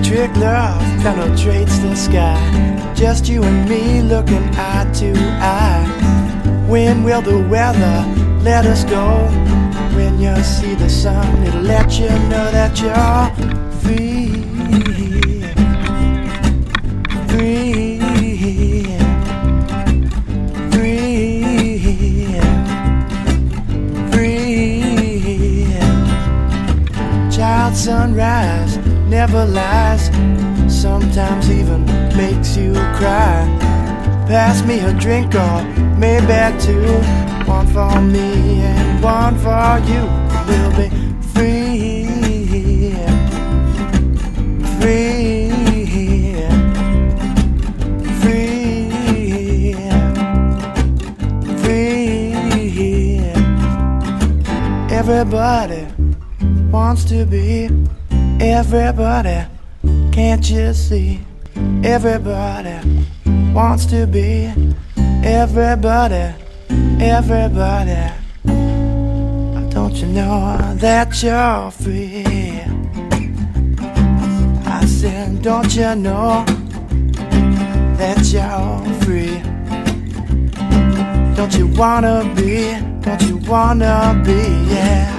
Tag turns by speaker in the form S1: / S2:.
S1: electric love penetrates the sky. Just you and me looking eye to eye. When will the weather let us go? When you see the sun, it'll let you know that you're free. Free. Free. Free. Child sunrise never lies, sometimes even makes you cry. Pass me a drink or maybe two, one for me and one for you. We'll be free, free, free, free. Everybody wants to be everybody, can't you see? Everybody wants to be everybody, everybody. Don't you know that you're free? I said, don't you know that you're free? Don't you wanna be, don't you wanna be, yeah.